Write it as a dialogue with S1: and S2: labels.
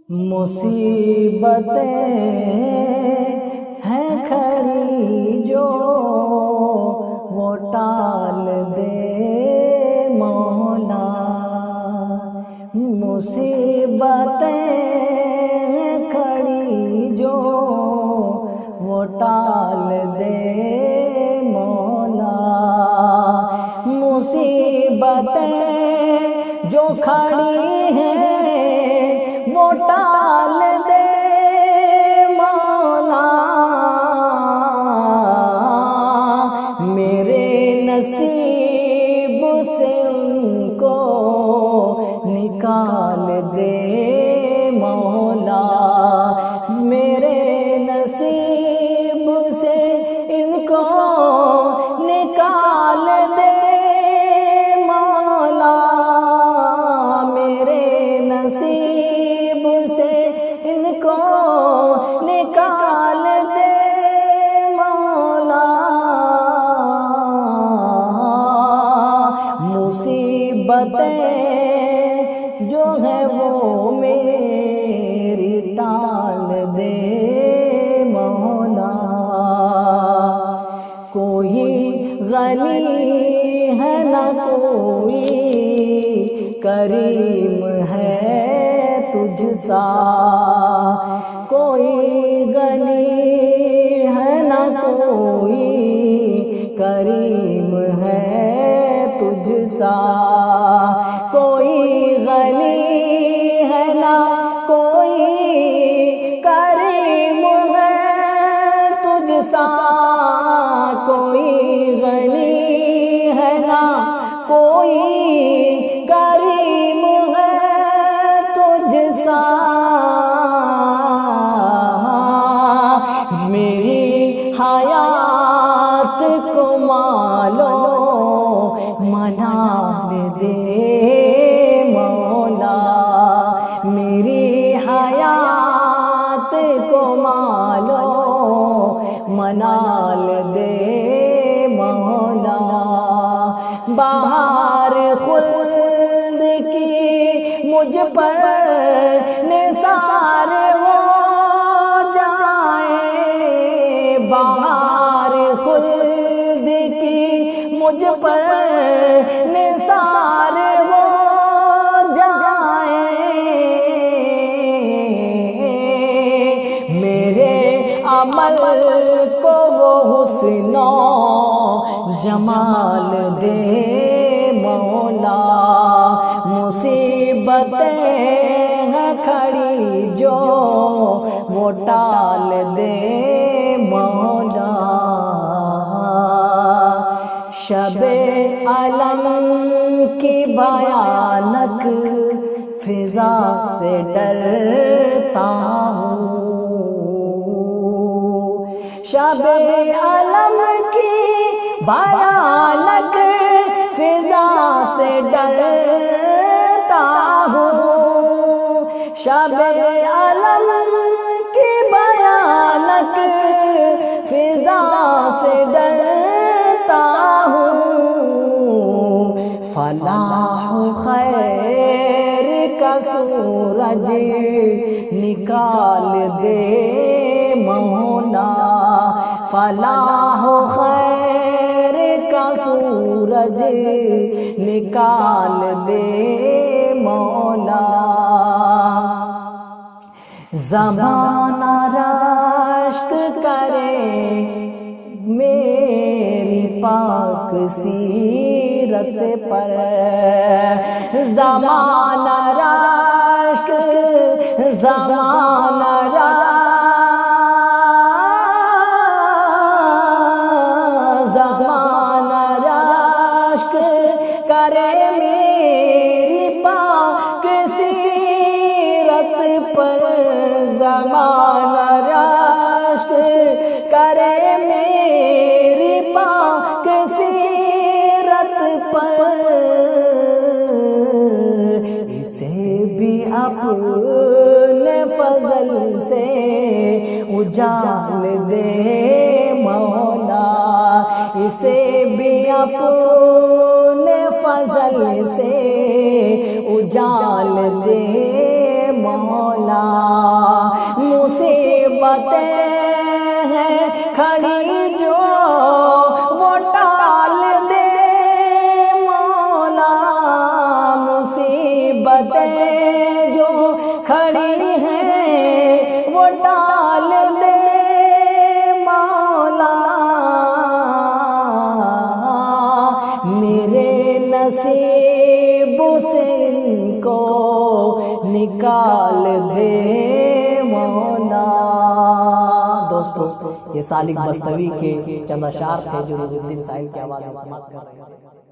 S1: مصیبتیں ہیں کھڑی جو وہ ٹال دے مولا، مصیبتیں ہیں کھڑی جو وہ ٹال دے مولا، مصیبتیں جو کھڑی ہیں وہ ٹال دے مولا، میرے نصیب سے ان کو نکال دے مولا، میرے نصیب سے ان کو نکال دے مولا، میرے نصیب سے ان کو نکال دے مولا، مصیبتیں جو ہے وہ میری ٹال دے مولا، کوئی غنی ہے نہ کوئی کریم ہے تجھ سا، کوئی غنی ہے نہ کوئی کریم ہے تجھ سا، کوئی غنی ہے نہ کوئی کریم ہے تجھ سا، کوئی غنی ہے نہ کوئی کریم ہے تجھ سا، میری حیات کو مالو منال دے مولا، میری حیات کو مالو منال دے مولا، بہار خلد کی مجھ پر نثار ہو جائے، بہار خلد کی مجھ پر نثار ہو جائے، میرے عمل کو وہ حسن و جمال دے مولا، مصیبتیں ہیں کھڑی جو وہ ٹال دے مولا، شب علم کی بھیانک فضا سے ڈرتا ہوں، شب علم کی بھیانک فضا سے ڈرتا ہوں، شب علم کی بھیانک فضا سے ڈرتا ہوں، فلاح و خیر کا سورج نکال دے مولا، فلاح و خیر کا سورج نکال دے مولا، زمانہ رشک کرے میری پاک سیرت پر، زمانہ رشک زمانہ زمانہ رشک کرے میری پاک سیرت پر، زمانہ رشک کرے میری پاک سیرت پر، اسے بھی اپنے فضل سے اجال دے مولا، اسے بھی اپنے فضل سے اجال دے مولا، مصیبتیں ہیں کھڑی جو وہ ٹال دے مولا، مصیبتیں جو کھڑی ہیں وہ ٹال دے مولا، میرے نصیب سے ان کو نکال دے مولا۔ دوستو یہ سالک بستوی کے چند اشعار تھے جو رز الدین صاحب کی آواز میں سماعت کر رہے ہیں۔